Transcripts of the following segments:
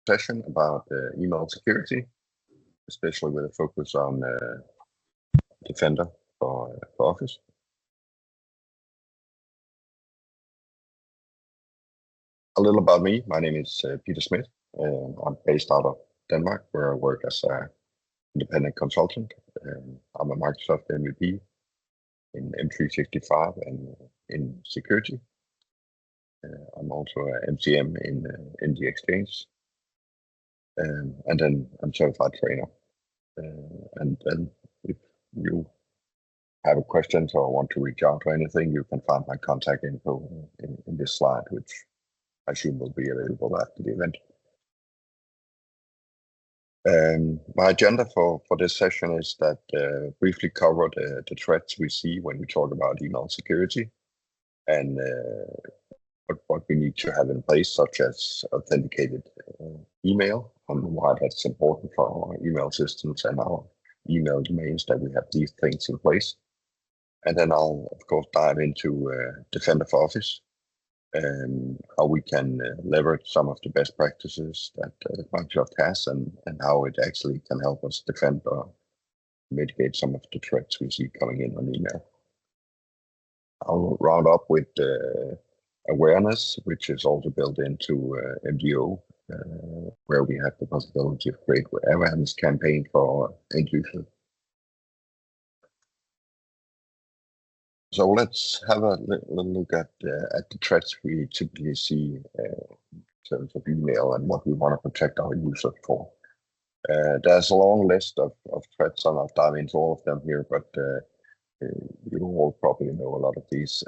session about email security, especially with a focus on Defender for Office. A little about me. My name is Peter Smith. I'm based out of Denmark, where I work as an independent consultant. I'm a Microsoft MVP in M365 and in security. I'm also an MCM in the Exchange. And then I'm certified trainer. And then if you have a question or want to reach out to anything, you can find my contact info in this slide, which I assume will be available after the event. My agenda for this session is that briefly cover the threats we see when we talk about email security, and what we need to have in place, such as authenticated email, and why that's important for our email systems and our email domains, that we have these things in place. And then I'll, of course, dive into Defender for Office, and how we can leverage some of the best practices that Microsoft has, and how it actually can help us defend or mitigate some of the threats we see coming in on email. I'll round up with awareness, which is also built into MDO, where we have the possibility of create awareness campaign for end users. So let's have a little look at the threats we typically see in terms of email and what we want to protect our users for. There's a long list of threats. I'll not dive into all of them here, but you all probably know a lot of these.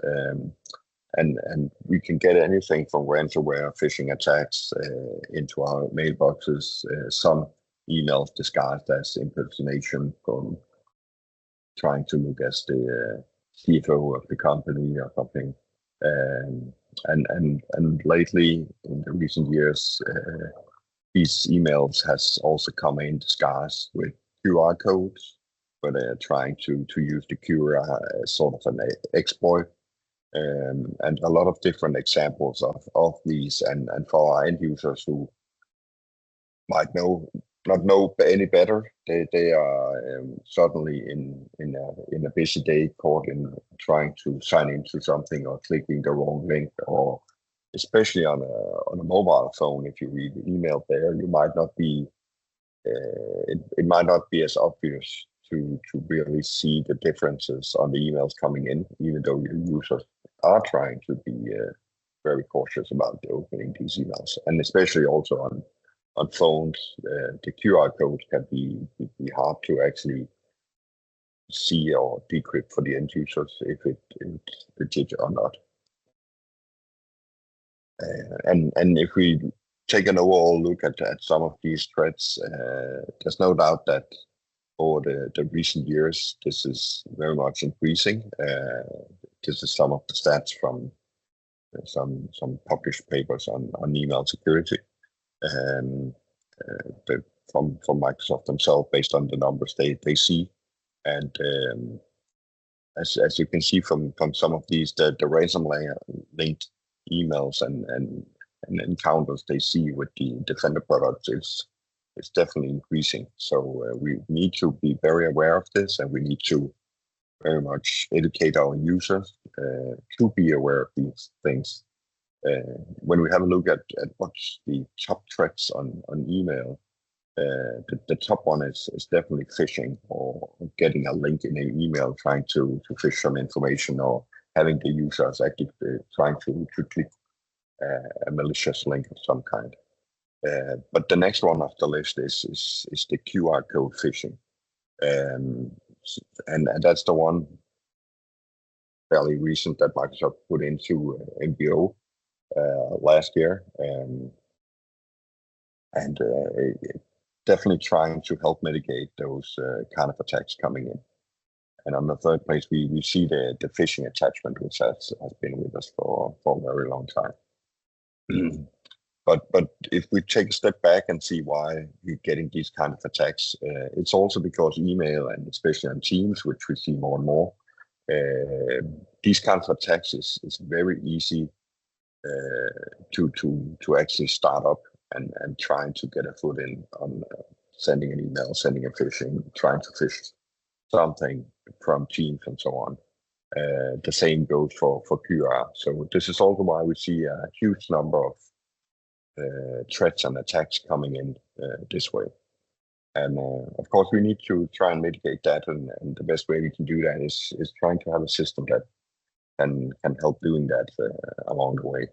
And we can get anything from ransomware, phishing attacks into our mailboxes, some emails disguised as impersonation from trying to look as the CFO of the company or something. And lately, in the recent years, these emails has also come in disguise with QR codes, where they're trying to use the QR as sort of an exploit. And a lot of different examples of these, and for our end users who might not know any better, they are certainly in a busy day caught in trying to sign into something or clicking the wrong link, or especially on a mobile phone. If you read the email there, you might not be it might not be as obvious to really see the differences on the emails coming in, even though your users are trying to be very cautious about opening these emails, and especially also on phones, the QR code can be hard to actually see or decrypt for the end users if it's legit or not. And if we take an overall look at some of these threats, there's no doubt that over the recent years, this is very much increasing. This is some of the stats from some published papers on email security, from Microsoft themselves, based on the numbers they see. And as you can see from some of these, the ransomware linked emails and encounters they see with the Defender products is definitely increasing. So we need to be very aware of this, and we need to very much educate our users to be aware of these things. When we have a look at what's the top threats on email, the top one is definitely phishing, or getting a link in an email trying to fish some information, or having the users actually trying to click a malicious link of some kind. But the next one off the list is the QR code phishing, and that's the one fairly recent that Microsoft put into MBO last year, and definitely trying to help mitigate those kind of attacks coming in. And on the third place, we see the phishing attachment, which has been with us for a very long time. But if we take a step back and see why we're getting these kind of attacks, it's also because email, and especially on Teams, which we see more and more, these kinds of attacks is very easy to actually start up and trying to get a foot in on sending an email, sending a phishing, trying to fish something from Teams and so on. The same goes for QR. So this is also why we see a huge number of threats and attacks coming in this way. And of course, we need to try and mitigate that, and the best way we can do that is trying to have a system that can help doing that along the way.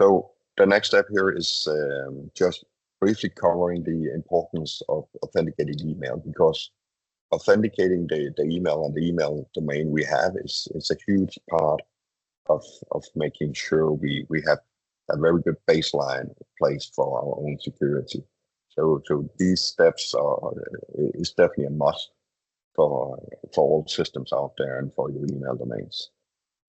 So the next step here is just briefly covering the importance of authenticating email, because authenticating the email and the email domain we have is a huge part of making sure we have a very good baseline placed for our own security. So these steps is definitely a must for all systems out there and for your email domains.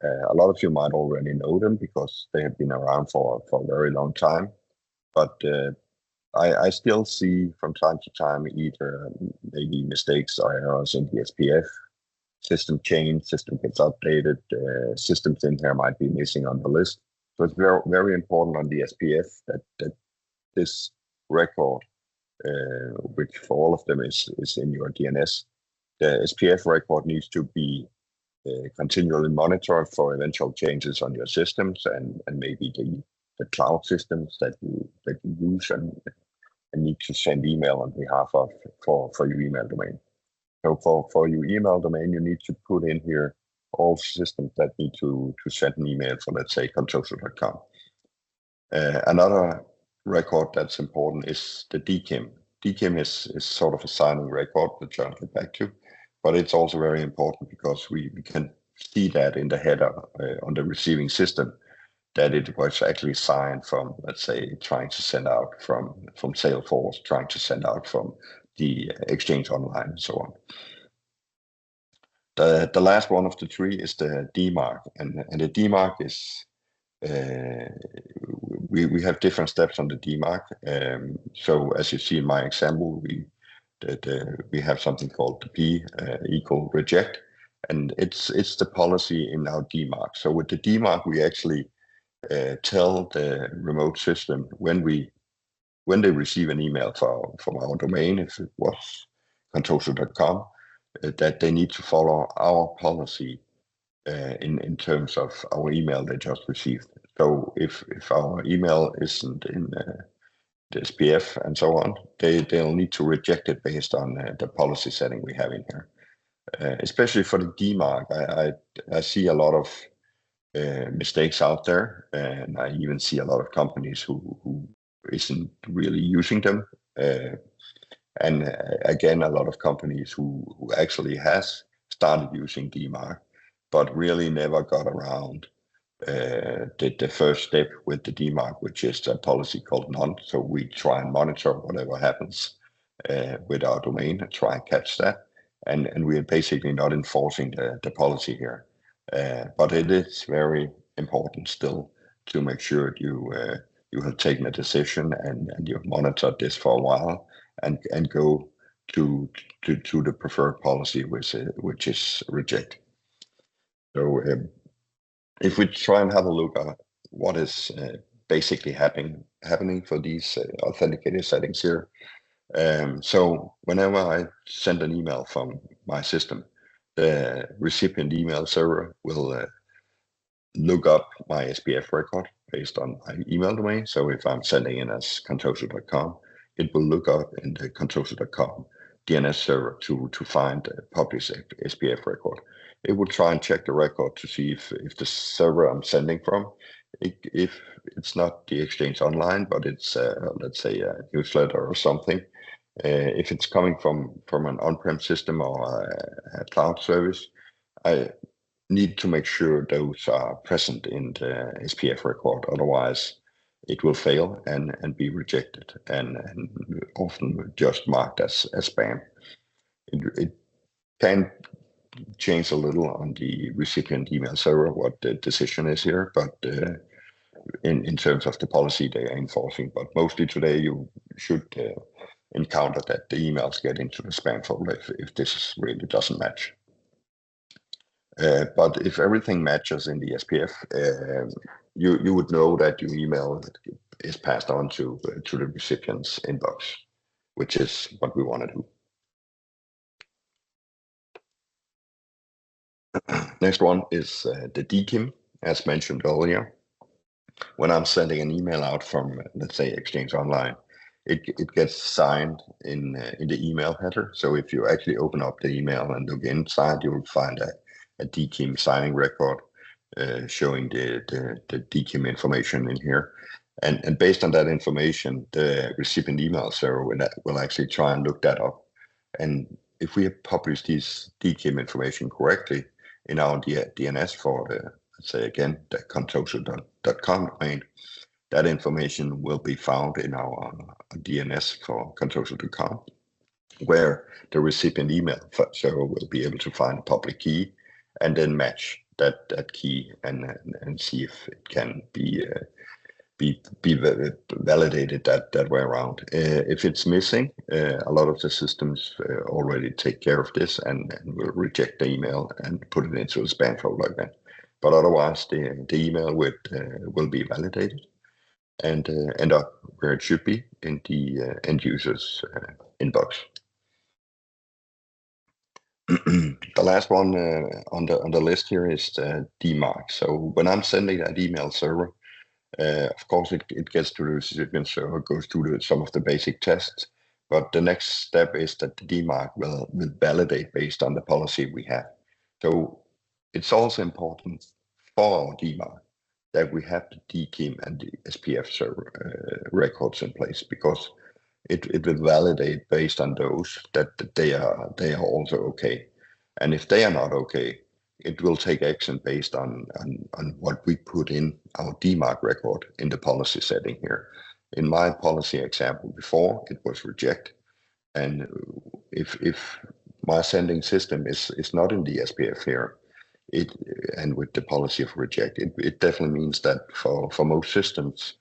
A lot of you might already know them because they have been around for a very long time, but I still see from time to time either maybe mistakes or errors in the SPF, system change, system gets updated, systems in here might be missing on the list. So it's very, very important on the SPF that this record, which for all of them is in your DNS, the SPF record needs to be continually monitored for eventual changes on your systems and maybe the cloud systems that you use and need to send email on behalf of for your email domain. So for your email domain, you need to put in here all systems that need to send an email for, let's say, Cloud8.com. Another record that's important is the DKIM. DKIM is sort of a signing record, which I'll get back to, but it's also very important because we can see that in the header on the receiving system that it was actually signed from, let's say, trying to send out from Salesforce, trying to send out from the Exchange Online and so on. The last one of the three is the DMARC, and the DMARC is we have different steps on the DMARC. So as you see in my example, we have something called the P equal reject, and it's the policy in our DMARC. So with the DMARC, we actually tell the remote system when they receive an email from our domain, if it was Cloud8.com, that they need to follow our policy in terms of our email they just received. So if our email isn't in the SPF and so on, they'll need to reject it based on the policy setting we have in here. Especially for the DMARC, I see a lot of mistakes out there, and I even see a lot of companies who isn't really using them. And again, a lot of companies who actually has started using DMARC, but really never got around the first step with the DMARC, which is a policy called none. So we try and monitor whatever happens with our domain and try and catch that. And we are basically not enforcing the policy here. But it is very important still to make sure you have taken a decision and you've monitored this for a while and go to the preferred policy, which is reject. So if we try and have a look at what is basically happening for these authenticated settings here. So whenever I send an email from my system, the recipient email server will look up my SPF record based on my email domain. So if I'm sending in as Cloud8.com, it will look up in the Cloud8.com DNS server to find the published SPF record. It will try and check the record to see if the server I'm sending from, if it's not the Exchange Online, but it's let's say a newsletter or something. If it's coming from an on-prem system or a cloud service, I need to make sure those are present in the SPF record. Otherwise, it will fail and be rejected and often just marked as spam. It can change a little on the recipient email server what the decision is here, but in terms of the policy they are enforcing. But mostly today you should encounter that the emails get into the spam folder if this really doesn't match. But if everything matches in the SPF, you would know that your email is passed on to the recipient's inbox, which is what we want to do. Next one is the DKIM, as mentioned earlier. When I'm sending an email out from, let's say, Exchange Online, it gets signed in the email header. So if you actually open up the email and look inside, you will find a DKIM signing record showing the DKIM information in here. And based on that information, the recipient email server will actually try and look that up. And if we have published these DKIM information correctly in our DNS for the, let's say again, the contoso.com domain, that information will be found in our DNS for contoso.com, where the recipient email server will be able to find a public key and then match that key and see if it can be validated that way around. If it's missing, a lot of the systems already take care of this and will reject the email and put it into a spam folder again. But otherwise, the email will be validated and end up where it should be, in the end user's inbox. The last one on the list here is the DMARC. So when I'm sending that email server, of course, it gets to the recipient server, goes through some of the basic tests, but the next step is that the DMARC will validate based on the policy we have. So it's also important for our DMARC that we have the DKIM and the SPF server records in place, because it will validate based on those that they are also okay. And if they are not okay, it will take action based on what we put in our DMARC record in the policy setting here. In my policy example before, it was reject. And if my sending system is not in the SPF here, and with the policy of reject, it definitely means that for most systems,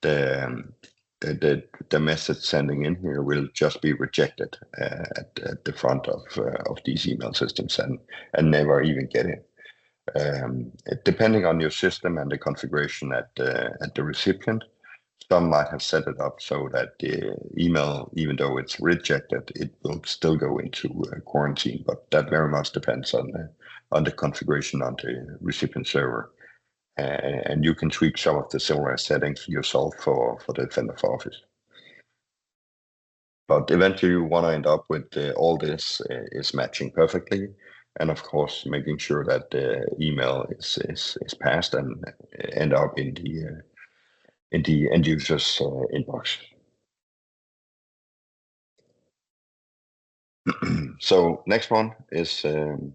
the message sending in here will just be rejected at the front of these email systems and never even get in. Depending on your system and the configuration at the recipient, some might have set it up so that the email, even though it's rejected, it will still go into quarantine. But that very much depends on the configuration on the recipient server. And you can tweak some of the similar settings yourself for the Defender for Office. But eventually you want to end up with all this is matching perfectly, and of course making sure that the email is passed and end up in the end user's inbox. So next one is the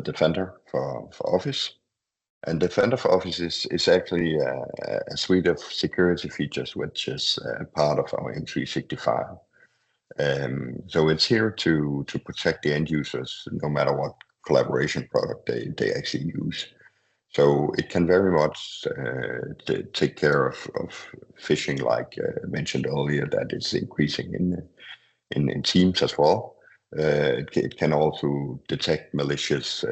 Defender for Office. And Defender for Office is actually a suite of security features, which is part of our M365. So it's here to protect the end users, no matter what collaboration product they actually use. So it can very much take care of phishing, like mentioned earlier, that is increasing in Teams as well. It can also detect malicious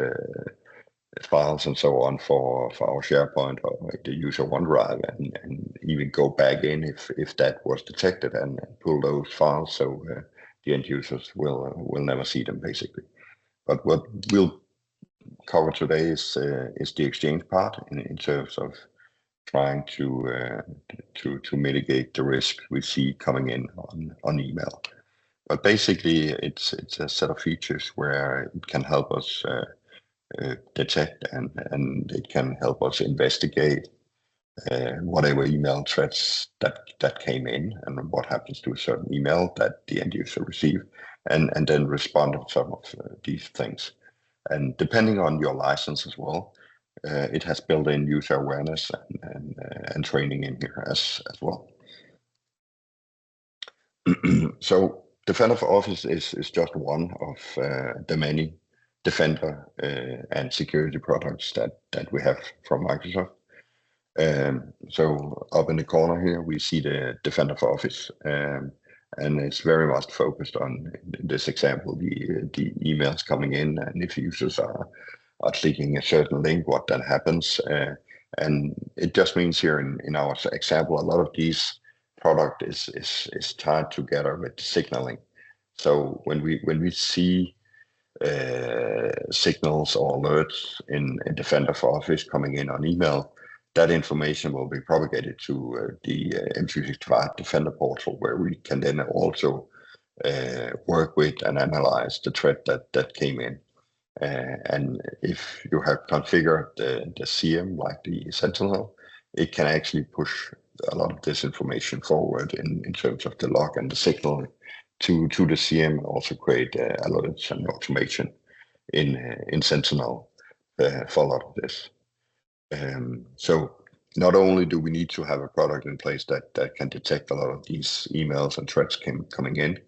files and so on for our SharePoint or the user OneDrive, and even go back in if that was detected and pull those files, so the end users will never see them, basically. But what we'll cover today is the Exchange part in terms of trying to mitigate the risk we see coming in on email. But basically, it's a set of features where it can help us detect and it can help us investigate whatever email threats that came in and what happens to a certain email that the end user received, and then respond to some of these things. And depending on your license as well, it has built-in user awareness and training in here as well. So Defender for Office is just one of the many Defender and security products that we have from Microsoft. So up in the corner here, we see the Defender for Office, and it's very much focused on, in this example, the emails coming in, and if users are clicking a certain link, what then happens. And it just means here in our example, a lot of these product is tied together with signaling. So when we see signals or alerts in Defender for Office coming in on email, that information will be propagated to the M365 Defender portal, where we can then also work with and analyze the threat that came in. And if you have configured the CM like the Sentinel, it can actually push a lot of this information forward in terms of the log and the signal to the CM, and also create alerts and automation in Sentinel for a lot of this. So not only do we need to have a product in place that can detect a lot of these emails and threats coming in,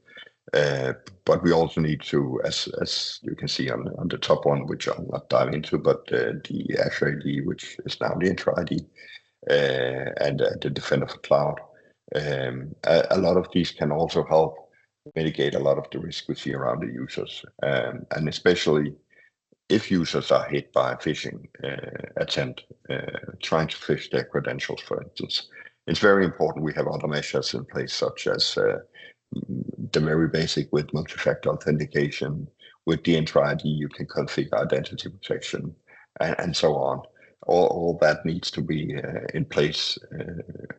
but we also need to, as you can see on the top one, which I'll not dive into, but the Azure ID, which is now the Entra ID, and the Defender for Cloud. A lot of these can also help mitigate a lot of the risk we see around the users, and especially if users are hit by a phishing attempt, trying to phish their credentials, for instance. It's very important we have other measures in place, such as the very basic with multi-factor authentication. With the Entra ID, you can configure identity protection and so on. All that needs to be in place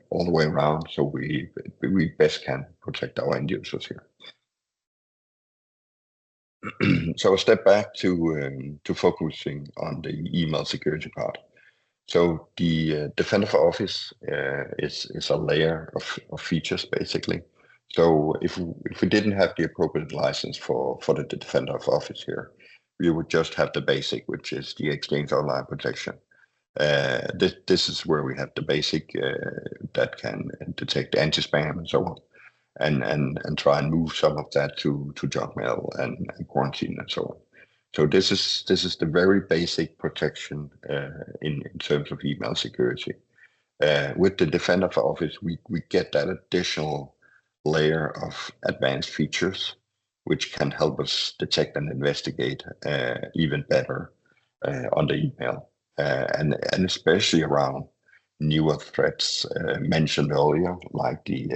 all the way around, so we best can protect our end users here. So a step back to focusing on the email security part. So the Defender for Office is a layer of features, basically. So if we didn't have the appropriate license for the Defender for Office here, we would just have the basic, which is the Exchange Online Protection. This is where we have the basic that can detect anti-spam and so on, and try and move some of that to junk mail and quarantine and so on. So this is the very basic protection in terms of email security. With the Defender for Office, we get that additional layer of advanced features, which can help us detect and investigate even better on the email, and especially around newer threats mentioned earlier, like the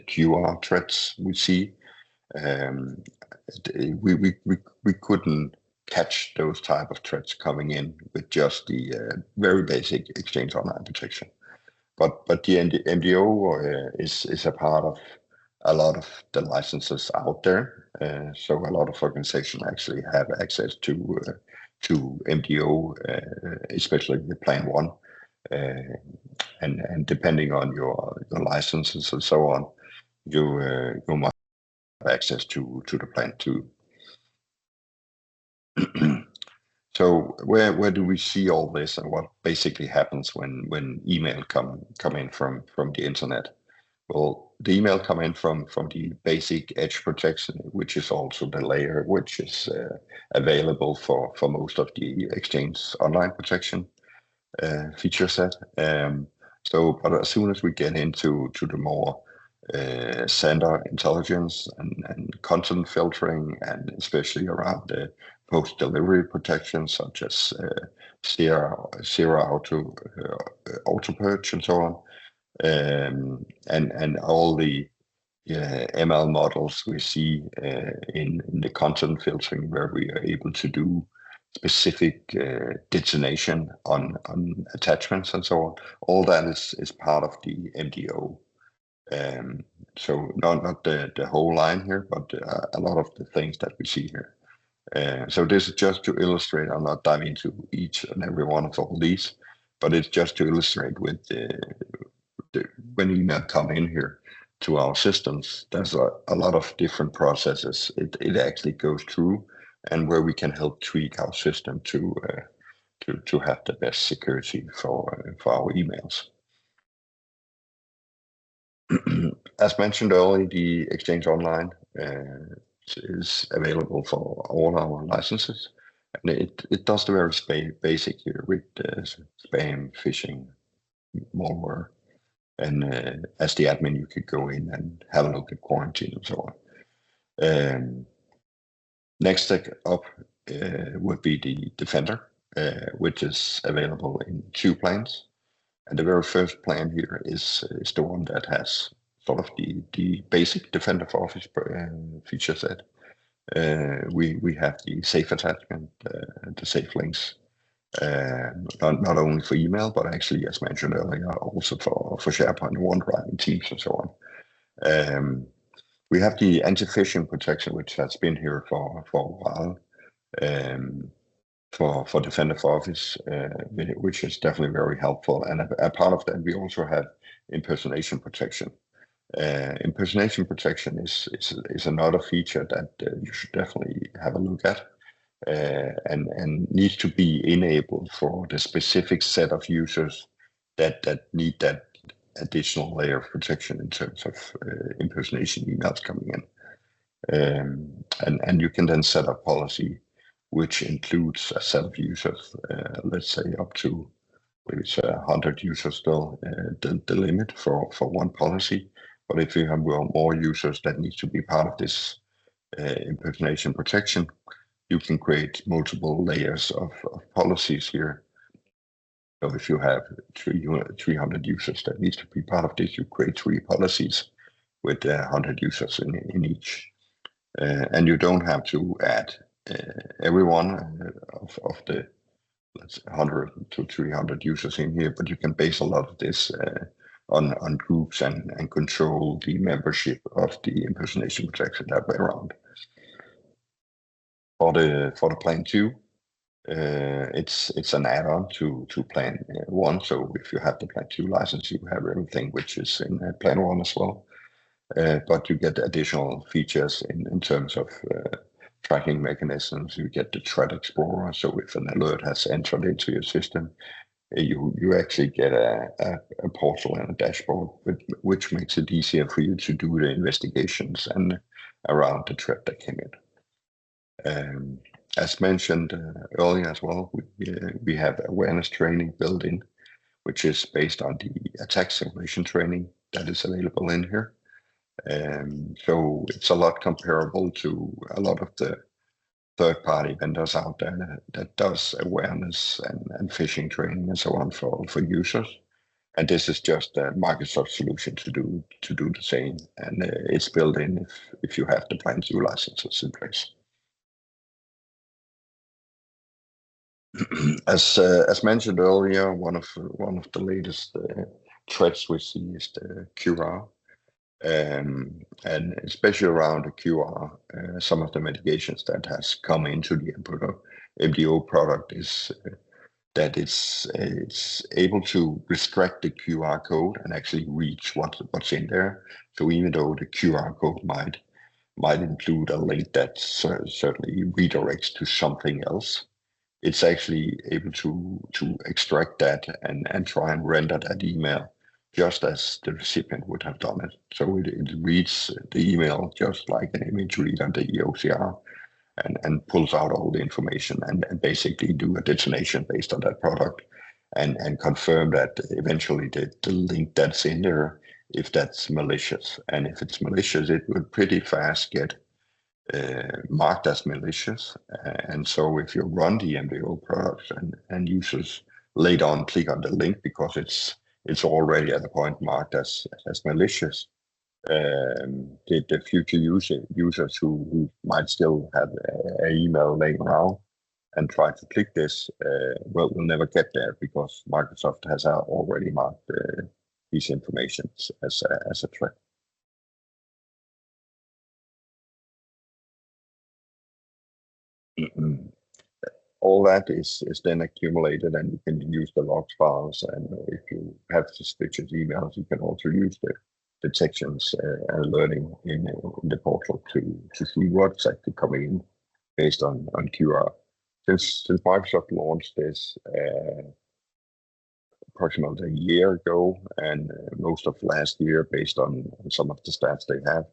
QR threats we see. We couldn't catch those type of threats coming in with just the very basic Exchange Online Protection. But the MDO is a part of a lot of the licenses out there. So a lot of organizations actually have access to MDO, especially the Plan 1. And depending on your licenses and so on, you must have access to the Plan 2. So where do we see all this, and what basically happens when email come in from the internet? Well, the email come in from the basic edge protection, which is also the layer which is available for most of the Exchange Online Protection feature set. But as soon as we get into the more sender intelligence and content filtering, and especially around the post-delivery protection, such as zero auto purge and so on, and all the ML models we see in the content filtering, where we are able to do specific detonation on attachments and so on. All that is part of the MDO. So not the whole line here, but a lot of the things that we see here. So this is just to illustrate. I'll not dive into each and every one of all these, but it's just to illustrate with when email come in here to our systems, there's a lot of different processes it actually goes through, and where we can help tweak our system to have the best security for our emails. As mentioned earlier, the Exchange Online is available for all our licenses, and it does the very basic here with spam, phishing, malware, and as the admin, you could go in and have a look at quarantine and so on. Next step up would be the Defender, which is available in 2 plans. And the very first plan here is the one that has sort of the basic Defender for Office feature set. We have the safe attachment, the safe links, not only for email, but actually, as mentioned earlier, also for SharePoint, OneDrive, and Teams, and so on. We have the anti-phishing protection, which has been here for a while, for Defender for Office, which is definitely very helpful. And a part of that, we also have impersonation protection. Impersonation protection is another feature that you should definitely have a look at, and needs to be enabled for the specific set of users that need that additional layer of protection in terms of impersonation emails coming in. And you can then set up policy which includes a set of users, let's say up to maybe it's 100 users still, the limit for one policy. But if you have more users that need to be part of this impersonation protection, you can create multiple layers of policies here. So if you have 300 users that needs to be part of this, you create 3 policies with 100 users in each. And you don't have to add every one of the 100 to 300 users in here, but you can base a lot of this on groups and control the membership of the impersonation protection that way around. For the plan 2, it's an add-on to plan 1. So if you have the plan 2 license, you have everything which is in plan 1 as well. But you get additional features in terms of tracking mechanisms. You get the threat explorer. So if an alert has entered into your system, you actually get a portal and a dashboard, which makes it easier for you to do the investigations and around the threat that came in. As mentioned earlier as well, we have awareness training built in, which is based on the attack simulation training that is available in here. So it's a lot comparable to a lot of the third-party vendors out there that does awareness and phishing training and so on for users. And this is just a Microsoft solution to do the same, and it's built in if you have the Plan 2 licenses in place. As mentioned earlier, one of the latest threats we see is the QR. And especially around the QR, some of the mitigations that has come into the MDO product is that it's able to restrict the QR code and actually reach what's in there. So even though the QR code might include a link that certainly redirects to something else, it's actually able to extract that and try and render that email just as the recipient would have done it. So it reads the email just like an image reader, the OCR, and pulls out all the information and basically do a detonation based on that product and confirm that eventually the link that's in there, if that's malicious. And if it's malicious, it will pretty fast get marked as malicious. And so if you run the MDO products and users later on click on the link because it's already at the point marked as malicious, the future users who might still have an email laying around and try to click this will never get there because Microsoft has already marked these informations as a threat. All that is then accumulated, and you can use the logs files. And if you have suspicious emails, you can also use the detections and learning in the portal to see what's actually coming in based on QR. Since Microsoft launched this approximately a year ago, and most of last year, based on some of the stats they have,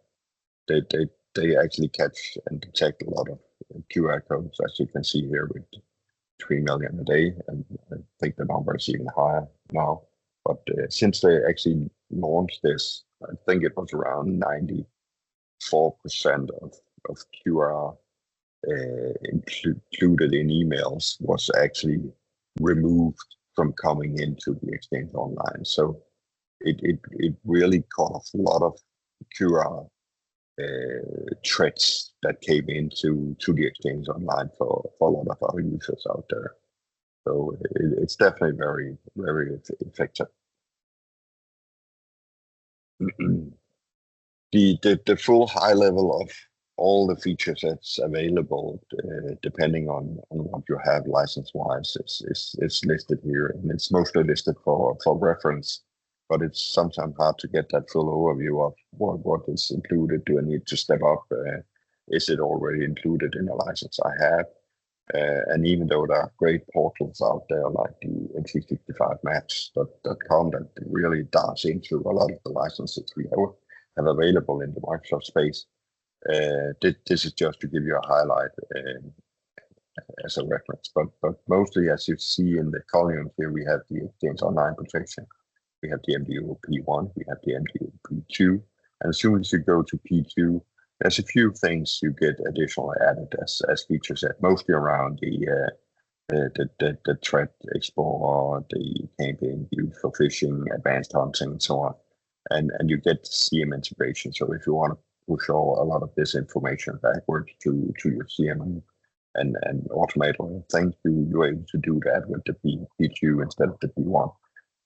they actually catch and detect a lot of QR codes, as you can see here, with 3 million a day, and I think the number is even higher now. But since they actually launched this, I think it was around 94% of QR included in emails was actually removed from coming into the Exchange Online. So it really caught off a lot of QR threats that came into the Exchange Online for a lot of our users out there. So it's definitely very, very effective. The full high level of all the features that's available, depending on what you have license-wise, is listed here, and it's mostly listed for reference. But it's sometimes hard to get that full overview of what is included. Do I need to step up? Is it already included in the license I have? And even though there are great portals out there like the N365maps.com that really dives into a lot of the licenses we have available in the Microsoft space, this is just to give you a highlight as a reference. But mostly, as you see in the column here, we have the Exchange Online protection. We have the MDO P1, we have the MDO P2, and as soon as you go to P2, there's a few things you get additional added as feature set, mostly around the threat explorer, the campaign view for phishing, advanced hunting, and so on. And you get CM integration. So if you want to push a lot of this information backwards to your CM and automate all the things, you're able to do that with the P2 instead of the P1.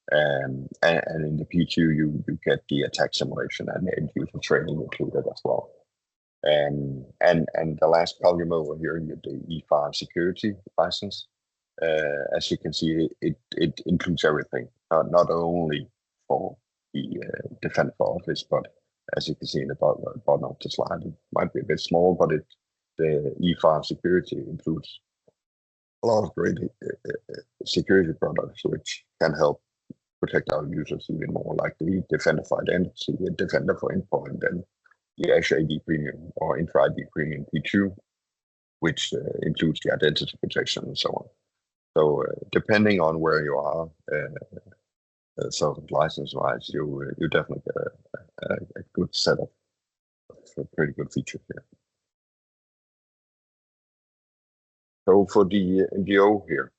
And in the P2, you get the attack simulation and end user training included as well. And the last column over here, you have the E5 security license. As you can see, it includes everything, not only for the Defender for Office, but as you can see in the bottom of the slide, it might be a bit small, but the E5 security includes a lot of great security products which can help protect our users even more, like the Defender for Identity, the Defender for Endpoint, and the Azure AD Premium or Intra ID Premium P2, which includes the identity protection and so on. So depending on where you are, so license-wise, you definitely get a good setup for pretty good features here. So for the MDO here,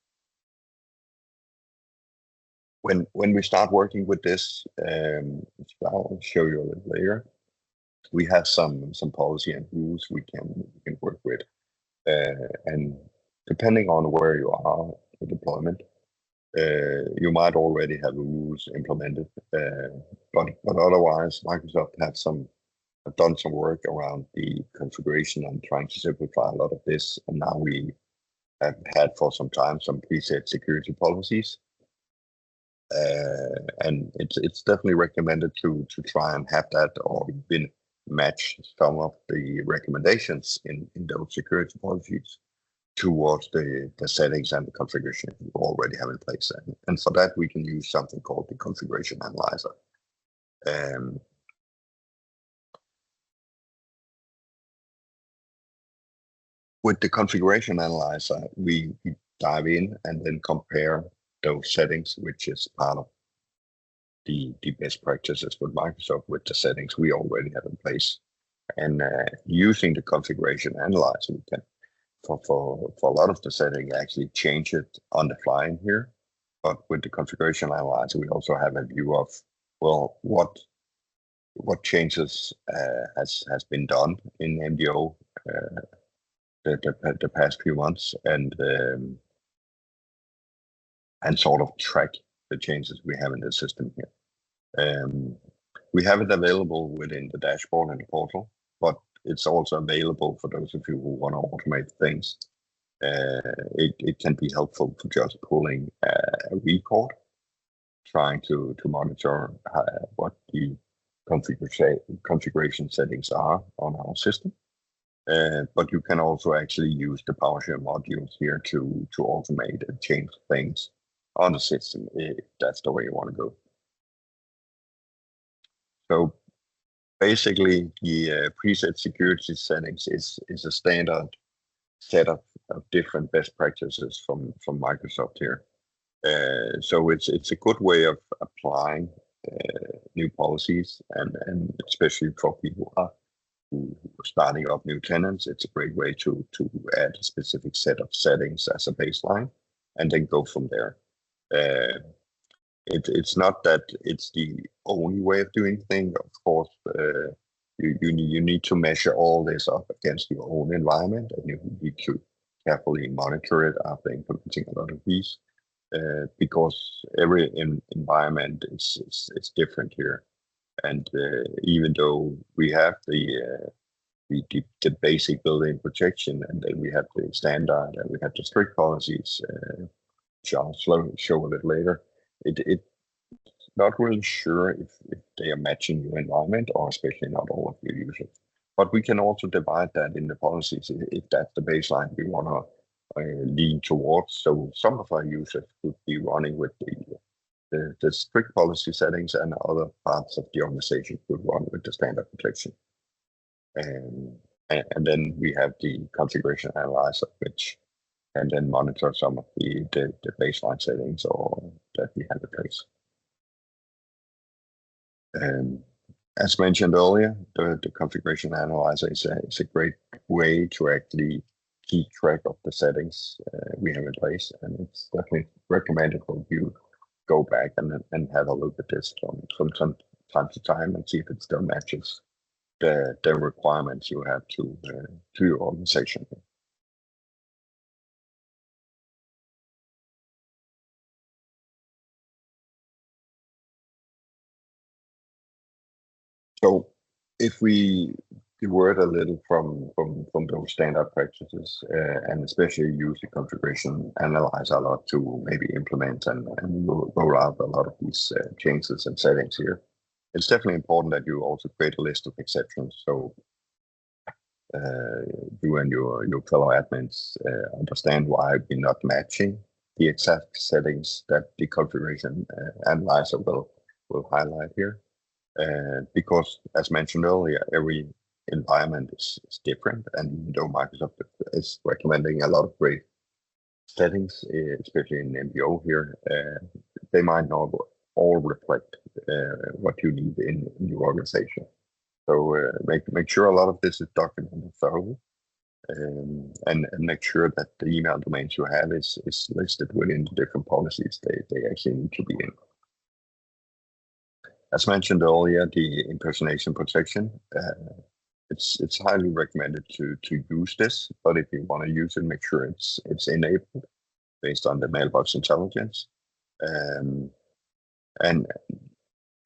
when we start working with this, I'll show you a little later. We have some policy and rules we can work with, and depending on where you are in deployment, you might already have rules implemented, but otherwise, Microsoft have done some work around the configuration and trying to simplify a lot of this, and now we have had for some time some preset security policies. And it's definitely recommended to try and have that or even match some of the recommendations in those security policies towards the settings and the configuration you already have in place. And for that, we can use something called the configuration analyzer. With the configuration analyzer, we dive in and then compare those settings, which is part of the best practices with Microsoft with the settings we already have in place. And using the configuration analyzer, we can, for a lot of the setting, actually change it on the fly in here. But with the configuration analyzer, we also have a view of, well, what changes has been done in MDO the past few months, and sort of track the changes we have in the system here. We have it available within the dashboard and the portal, but it's also available for those of you who want to automate things. It can be helpful for just pulling a report, trying to monitor what the configuration settings are on our system. But you can also actually use the PowerShell modules here to automate and change things on the system if that's the way you want to go. So basically, the preset security settings is a standard set of different best practices from Microsoft here. So it's a good way of applying new policies, and especially for people who are starting up new tenants, it's a great way to add a specific set of settings as a baseline and then go from there. Uh, it's not that it's the only way of doing things. Of course, you need to measure all this up against your own environment, and you need to carefully monitor it after implementing a lot of these, because every environment is different here. And even though we have the basic built-in protection, and then we have the standard, and we have the strict policies, which I'll show a little later. It's not really sure if they are matching your environment, or especially not all of your users. But we can also divide that in the policies if that's the baseline we want to lean towards. So some of our users could be running with the strict policy settings, and other parts of the organization could run with the standard protection. And then we have the configuration analyzer, which can then monitor some of the baseline settings or that we have in place. As mentioned earlier, the configuration analyzer is a great way to actually keep track of the settings we have in place, and it's definitely recommended for you go back and have a look at this from time to time and see if it still matches the requirements you have to your organization. So if we divert a little from those standard practices, and especially use the configuration analyzer a lot to maybe implement and roll out a lot of these changes and settings here, it's definitely important that you also create a list of exceptions. So you and your fellow admins understand why we're not matching the exact settings that the configuration analyzer will highlight here. Because, as mentioned earlier, every environment is different, and even though Microsoft is recommending a lot of great settings, especially in MBO here, they might not all reflect what you need in your organization. So make sure a lot of this is documented thoroughly, and make sure that the email domains you have is listed within the different policies they actually need to be in. As mentioned earlier, the impersonation protection, it's highly recommended to use this, but if you want to use it, make sure it's enabled based on the mailbox intelligence, and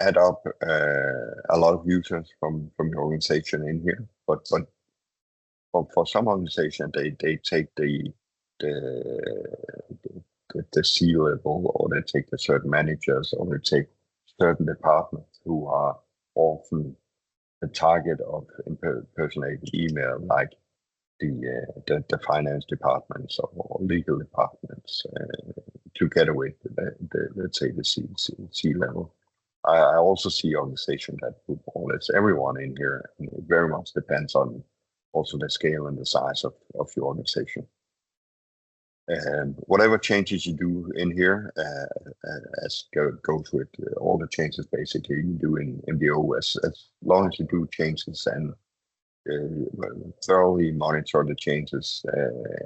add up a lot of users from your organization in here. But for some organization, they take the C-level, or they take the certain managers, or they take certain departments who are often the target of impersonated email, like the finance departments or legal departments, together with let's say the C level. I also see organization that put more or less everyone in here, and it very much depends on also the scale and the size of your organization. And whatever changes you do in here, as goes with all the changes basically you do in MBO, as long as you do changes and thoroughly monitor the changes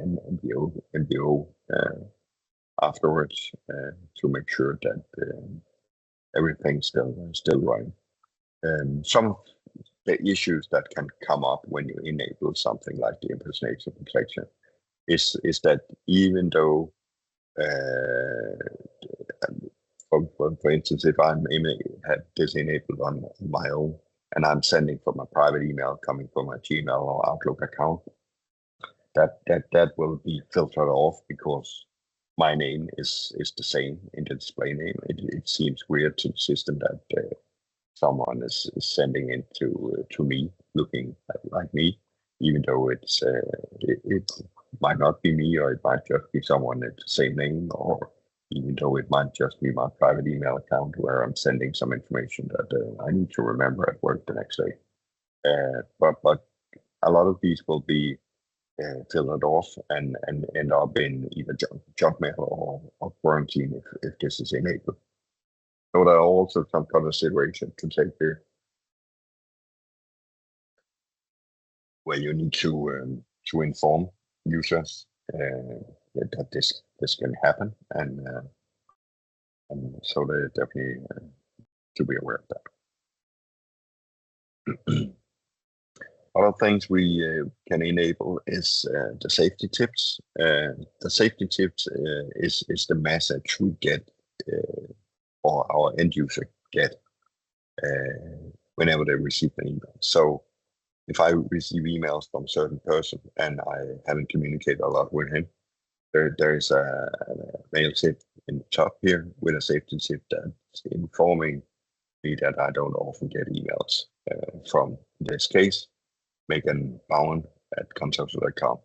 in MBO afterwards to make sure that everything's still right. Some of the issues that can come up when you enable something like the impersonation protection is that even though, for instance, if I have this enabled on my own and I'm sending from a private email coming from a Gmail or Outlook account, that will be filtered off because my name is the same in the display name. It seems weird to the system that someone is sending it to me looking like me, even though it might not be me, or it might just be someone at the same name, or even though it might just be my private email account where I'm sending some information that I need to remember at work the next day. But a lot of these will be filtered off and end up in either junk mail or quarantine if this is enabled. So there are also some consideration to take here, where you need to inform users that this can happen, and So they definitely to be aware of that. Other things we can enable is the safety tips. The safety tips is the message we get or our end user get whenever they receive an email. So if I receive emails from a certain person and I haven't communicated a lot with him, there is a mail tip in the top here with a safety tip that's informing me that I don't often get emails from this case, Megan Bowen at conceptual.com.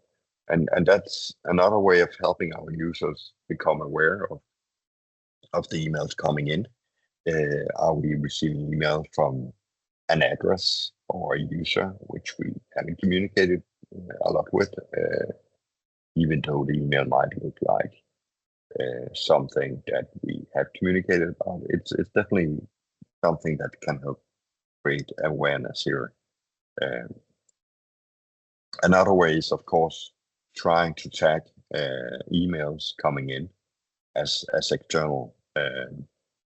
And that's another way of helping our users become aware of the emails coming in. Are we receiving email from an address or a user which we haven't communicated a lot with, even though the email might look like something that we have communicated about? It's definitely something that can help create awareness here. Another way is, of course, trying to tag emails coming in as external.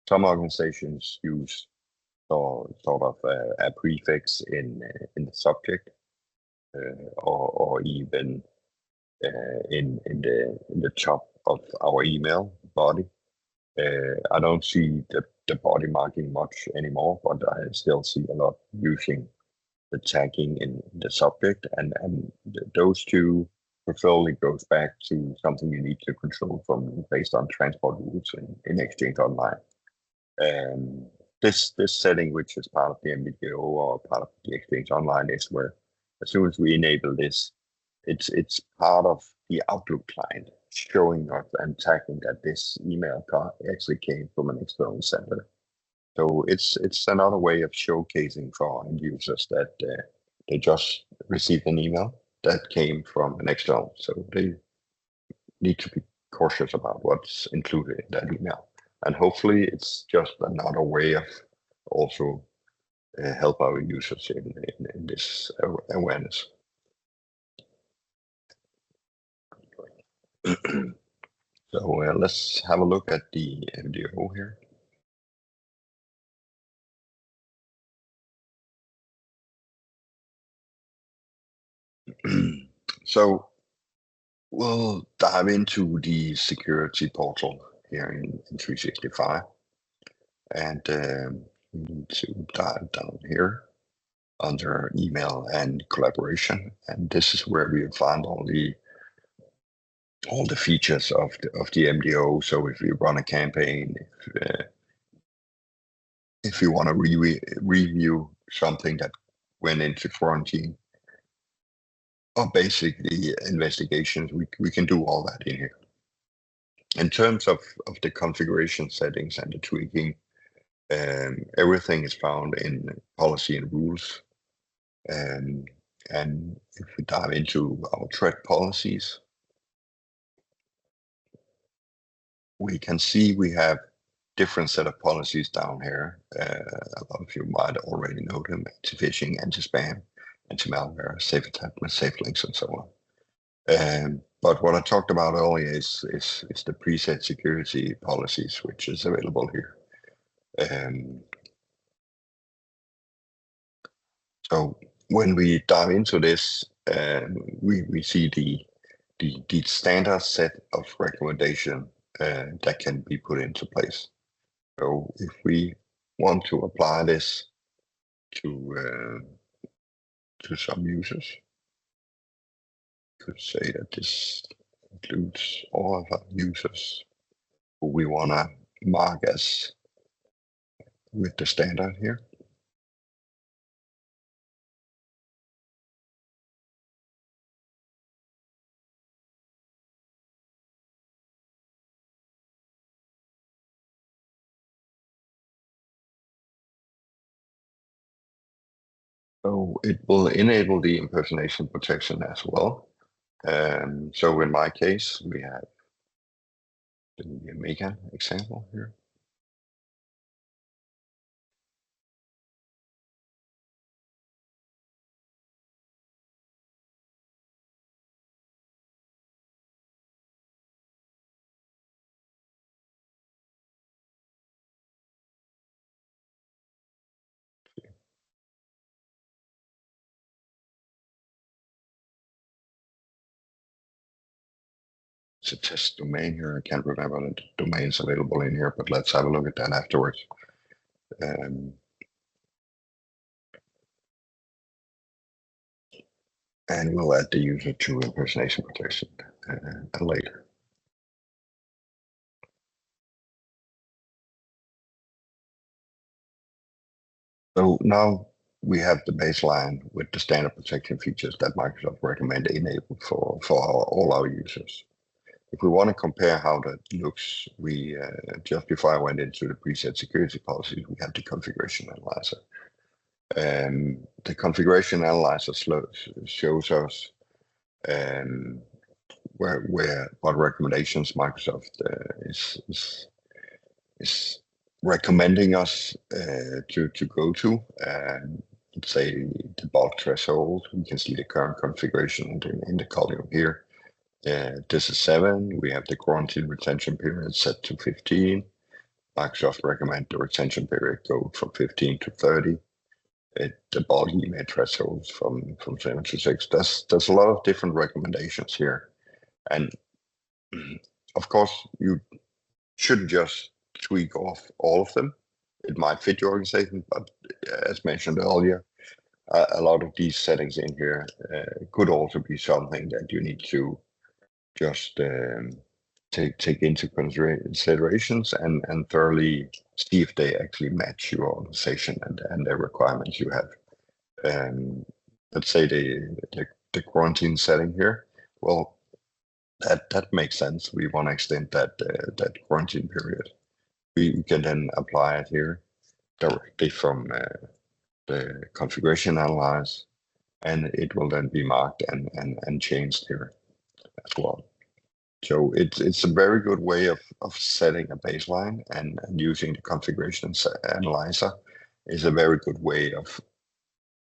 Some organizations use sort of a prefix in the subject, or even in the top of our email body. I don't see the body marking much anymore, but I still see a lot using the tagging in the subject, and those two preferably goes back to something you need to control from based on transport rules in Exchange Online. This setting, which is part of the MVDO or part of the Exchange Online, is where as soon as we enable this, it's part of the Outlook client showing us and tagging that this email actually came from an external sender. So it's another way of showcasing for our end users that they just received an email that came from an external. So they need to be cautious about what's included in that email. And hopefully it's just another way of also help our users in this awareness. So let's have a look at the MDO here. So we'll dive into the security portal here in 365, and we need to dive down here under email and collaboration, and this is where we'll find all the features of the MDO. So if you run a campaign, if you want to review something that went into quarantine, or basically investigations, we can do all that in here. In terms of the configuration settings and the tweaking, everything is found in policy and rules. And if we dive into our threat policies, we can see we have different set of policies down here. A lot of you might already know them: anti-phishing, anti-spam, anti-malware, safe attachments, safe links, and so on. But what I talked about earlier is the preset security policies, which is available here. So when we dive into this, we see the standard set of recommendation that can be put into place. So if we want to apply this to some users, could say that this includes all of our users who we want to mark as with the standard here. So it will enable the impersonation protection as well. So in my case, we have the Megan example here. it's a test domain here. I can't remember the domains available in here, but let's have a look at that afterwards. And we'll add the user to impersonation protection later. So now we have the baseline with the standard protection features that Microsoft recommend enabled for all our users. If we want to compare how that looks, we just before I went into the preset security policies, we have the configuration analyzer. The configuration analyzer shows us what recommendations Microsoft is recommending us to go to. Let's say the bulk threshold. We can see the current configuration in the column here. This is 7. We have the quarantine retention period set to 15. Microsoft recommend the retention period go from 15 to 30. The bulk email thresholds from 7 to 6. There's a lot of different recommendations here, and of course you shouldn't just tweak off all of them. It might fit your organization, but as mentioned earlier, a lot of these settings in here could also be something that you need to just take into considerations and thoroughly see if they actually match your organization and the requirements you have. Let's say the quarantine setting here. Well, that makes sense. We want to extend that quarantine period. We can then apply it here directly from the configuration analyze, and it will then be marked and changed here as well. So it's a very good way of setting a baseline, and using the configuration analyzer is a very good way of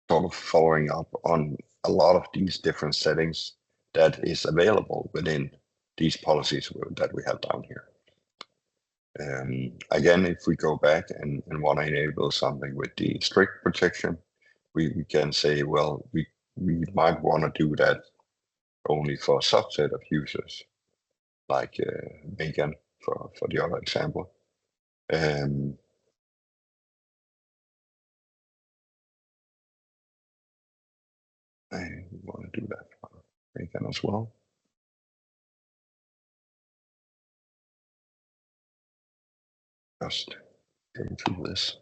sort of following up on a lot of these different settings that is available within these policies that we have down here. Again, if we go back and want to enable something with the strict protection, we can say, well, we might want to do that only for a subset of users, like Megan for the other example. I want to do that for Megan as well. Just go through this.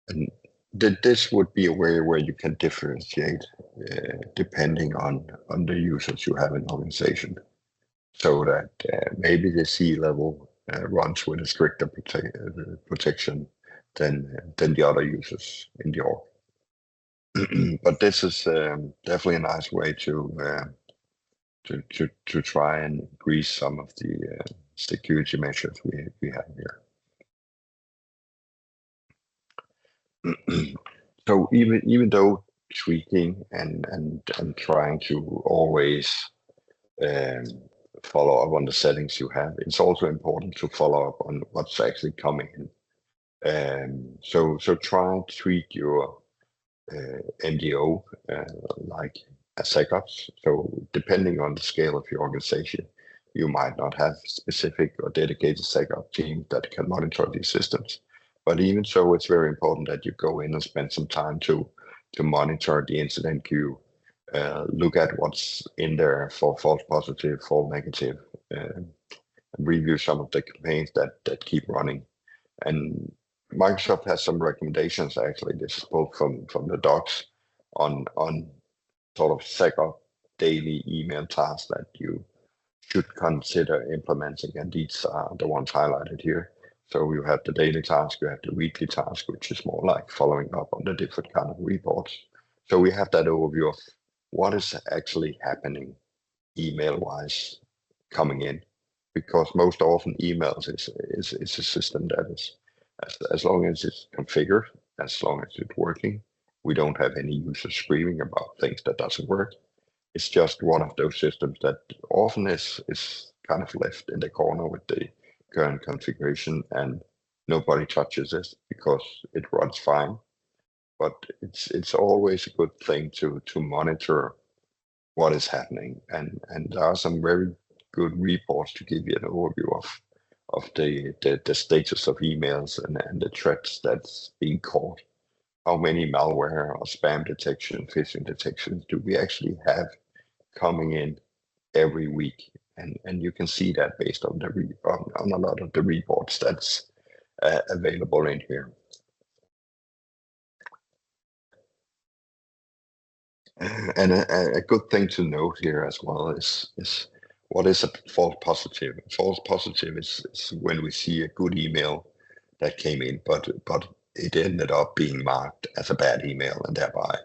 And this would be a way where you can differentiate depending on the users you have in the organization, so that maybe the C-level runs with a stricter protection than the other users in the org. But this is definitely a nice way to try and increase some of the security measures we have here. So even though tweaking and trying to always follow up on the settings you have, it's also important to follow up on what's actually coming in. So try and tweak your MDO like a SecOps. So depending on the scale of your organization, you might not have specific or dedicated SecOps team that can monitor these systems. But even so, it's very important that you go in and spend some time to monitor the incident queue, look at what's in there for false positive, false negative, and review some of the campaigns that keep running. And Microsoft has some recommendations, actually. This is both from the docs on sort of SecOps daily email tasks that you should consider implementing, and these are the ones highlighted here. So you have the daily task, you have the weekly task, which is more like following up on the different kind of reports. So we have that overview of what is actually happening email-wise coming in, because most often emails is a system that is, as long as it's configured, as long as it's working, we don't have any users screaming about things that doesn't work. It's just one of those systems that often is kind of left in the corner with the current configuration, and nobody touches it because it runs fine. But it's always a good thing to monitor what is happening, and there are some very good reports to give you an overview of the status of emails and the threats that's being caught. How many malware or spam detection, phishing detections do we actually have coming in every week? And you can see that based on on a lot of the reports that's available in here. And a good thing to note here as well is what is a false positive? False positive is when we see a good email that came in, but it ended up being marked as a bad email and thereby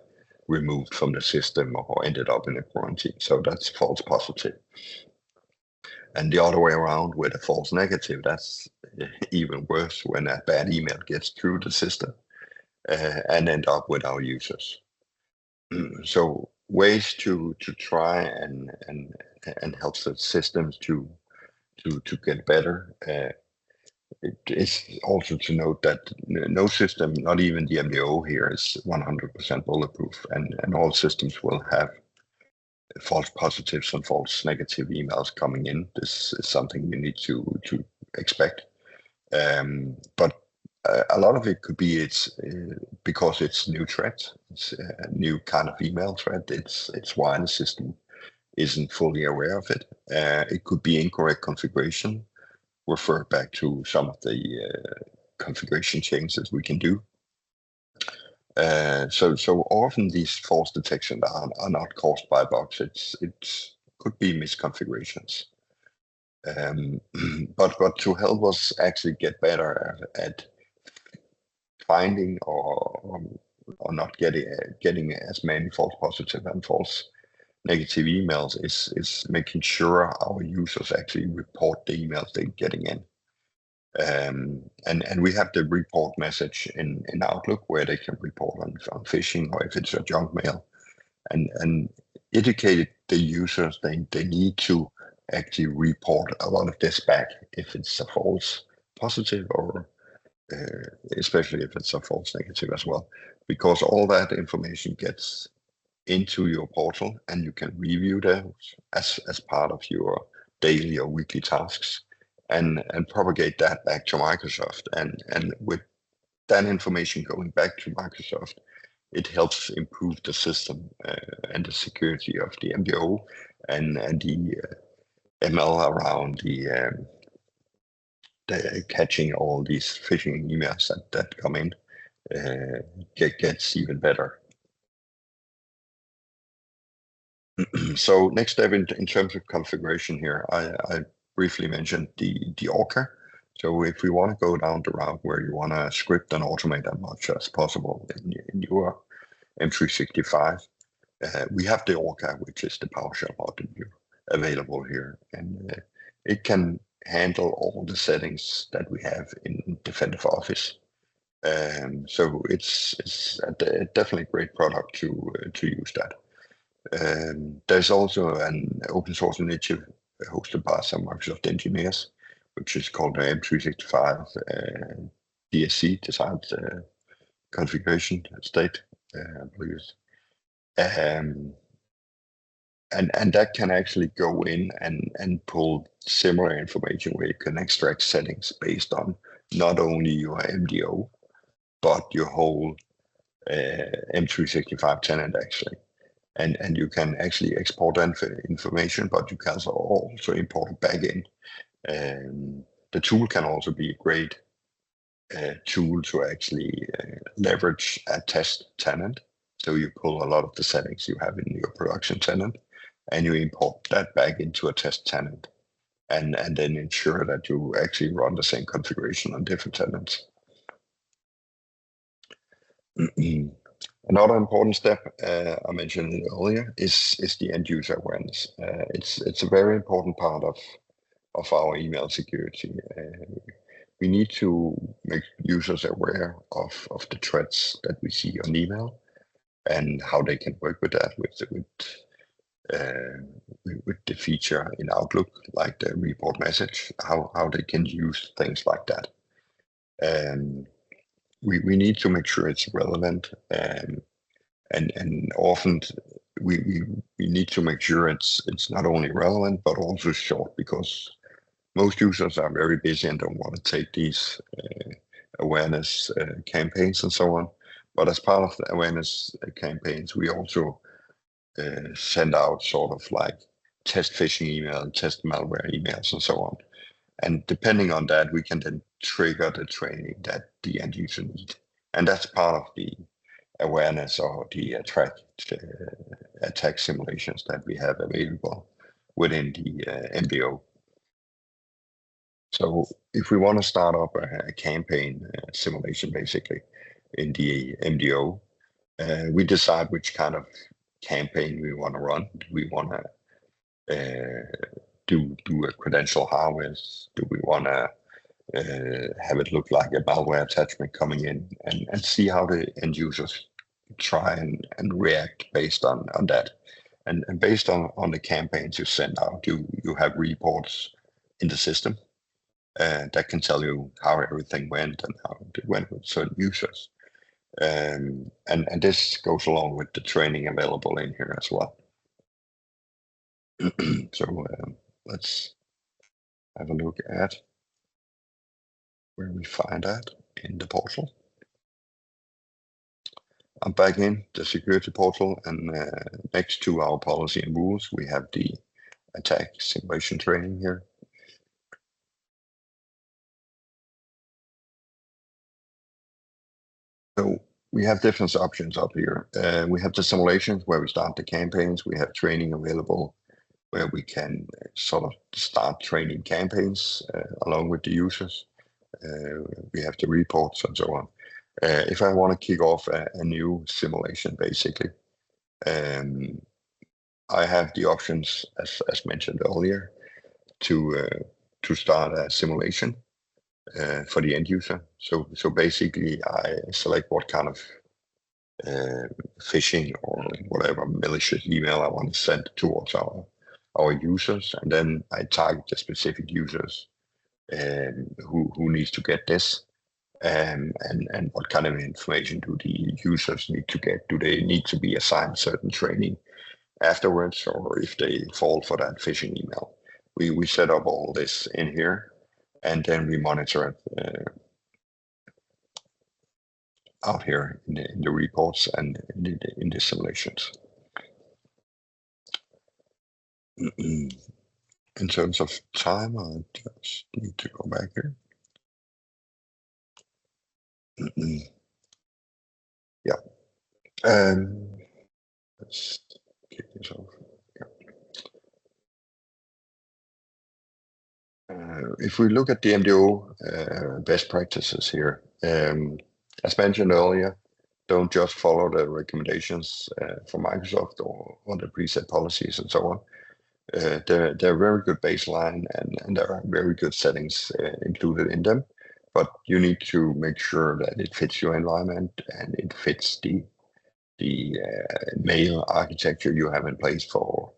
removed from the system or ended up in a quarantine. So that's false positive. And the other way around with a false negative, that's even worse when a bad email gets through the system and end up with our users. So ways to try and help the systems to get better. It is also to note that no system, not even the MDO here, is 100% bulletproof, and all systems will have false positives and false negative emails coming in. This is something you need to expect. But a lot of it could be it's because it's new threat, it's a new kind of email threat. It's why the system isn't fully aware of it. It could be incorrect configuration. Refer back to some of the configuration changes we can do. So often these false detections are not caused by bugs. It could be misconfigurations. But to help us actually get better at finding or not getting as many false positive and false negative emails is making sure our users actually report the emails they're getting in. And we have the report message in Outlook where they can report on phishing or if it's a junk mail, and educate the users they need to actually report a lot of this back if it's a false positive or especially if it's a false negative as well, because all that information gets into your portal and you can review those as part of your daily or weekly tasks and propagate that back to Microsoft. And with that information going back to Microsoft, it helps improve the system and the security of the MDO and the ML around the catching all these phishing emails that come in gets even better. So next step in terms of configuration here, I briefly mentioned the Orca. So if we want to go down the route where you want to script and automate as much as possible in your M365, we have the Orca, which is the PowerShell module available here, and it can handle all the settings that we have in Defender for Office. So it's definitely a great product to use that. There's also an open source initiative hosted by some Microsoft engineers, which is called the M365 DSC, Desired Configuration State, I believe. And that can actually go in and pull similar information where you can extract settings based on not only your MDO, but your whole M365 tenant actually. And you can actually export that information, but you can also import it back in. The tool can also be a great tool to actually leverage a test tenant. So you pull a lot of the settings you have in your production tenant, and you import that back into a test tenant, and then ensure that you actually run the same configuration on different tenants. Another important step I mentioned earlier is the end user awareness. It's a very important part of our email security. We need to make users aware of the threats that we see on email and how they can work with that with the feature in Outlook, like the report message, how they can use things like that. We need to make sure it's relevant, and often we need to make sure it's not only relevant but also short, because most users are very busy and don't want to take these awareness campaigns and so on. But as part of the awareness campaigns, we also send out sort of like test phishing email, test malware emails, and so on. And depending on that, we can then trigger the training that the end user needs. And that's part of the awareness or the attack simulations that we have available within the MDO. So if we want to start up a campaign simulation, basically in the MDO, we decide which kind of campaign we want to run. Do we want to do a credential harvest? Do we want to have it look like a malware attachment coming in, and see how the end users try and react based on that? And based on the campaigns you send out, you have reports in the system that can tell you how everything went and how it went with certain users. And this goes along with the training available in here as well. So let's have a look at where we find that in the portal. I'm back in the security portal, and next to our policy and rules, we have the attack simulation training here. So we have different options up here. We have the simulations where we start the campaigns. We have training available where we can sort of start training campaigns along with the users. We have the reports and so on. If I want to kick off a new simulation, basically, I have the options, as mentioned earlier, to start a simulation for the end user. So basically, I select what kind of phishing or whatever malicious email I want to send towards our users, and then I target the specific users who needs to get this, and what kind of information do the users need to get? Do they need to be assigned certain training afterwards, or if they fall for that phishing email? We set up all this in here, and then we monitor it out here in the reports and in the simulations. In terms of time, I just need to go back here. Yeah. Let's kick this off. If we look at the MDO best practices here, as mentioned earlier, don't just follow the recommendations from Microsoft or the preset policies and so on. They're very good baseline, and there are very good settings included in them, but you need to make sure that it fits your environment and it fits the mail architecture you have in place for.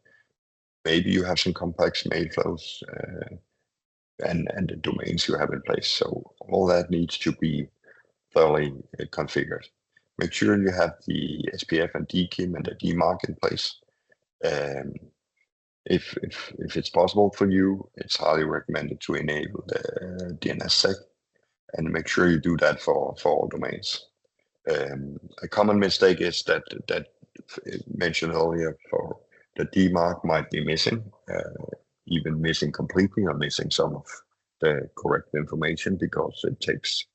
Maybe you have some complex mail flows and the domains you have in place. So all that needs to be thoroughly configured. Make sure you have the SPF and DKIM and the DMARC in place. If it's possible for you, it's highly recommended to enable the DNSSEC, and make sure you do that for all domains. A common mistake is that mentioned earlier, for the DMARC might be missing, even missing completely or missing some of the correct information, because it takes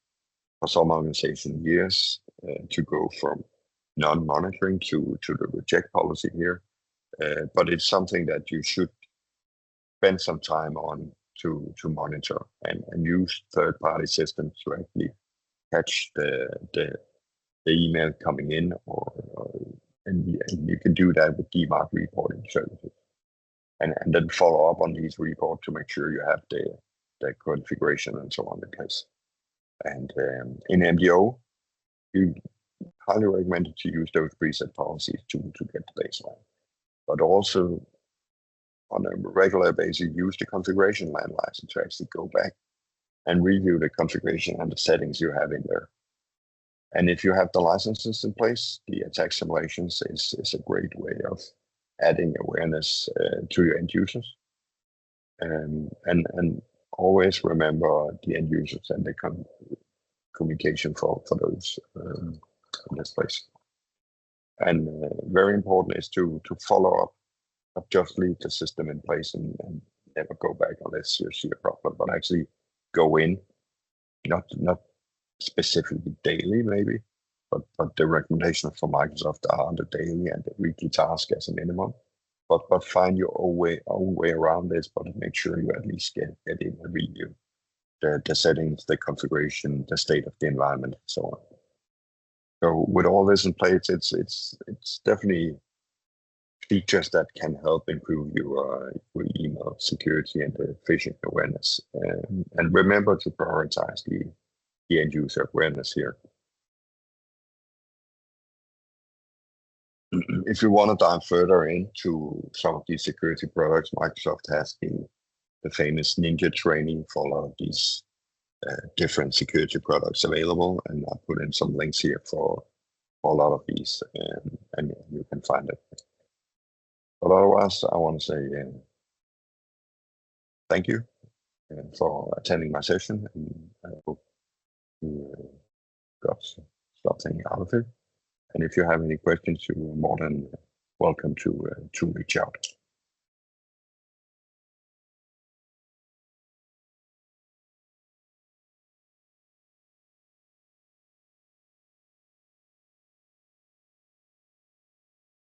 for some organizations years to go from non-monitoring to the reject policy here. But it's something that you should spend some time on to monitor and use third-party systems to actually catch the email coming in, and you can do that with DMARC reporting services, and then follow up on these reports to make sure you have the configuration and so on in place. And in MDO, you highly recommend to use those preset policies to get the baseline, but also on a regular basis use the configuration analyzer to actually go back and review the configuration and the settings you have in there. And if you have the licenses in place, the attack simulations is a great way of adding awareness to your end users. And always remember the end users and the communication for those in this place. And very important is to follow up, not just leave the system in place and never go back unless you see a problem, but actually go in, not specifically daily maybe, but the recommendations from Microsoft are the daily and the weekly task as a minimum. But find your own way around this, but make sure you at least get in and review the settings, the configuration, the state of the environment, and so on. So with all this in place, it's definitely features that can help improve your email security and the phishing awareness. And remember to prioritize the end user awareness here. If you want to dive further into some of these security products, Microsoft has the famous Ninja training for a lot of these different security products available, and I put in some links here for a lot of these, and you can find it. But otherwise, I want to say thank you for attending my session, and I hope you got something out of it. And if you have any questions, you are more than welcome to reach out.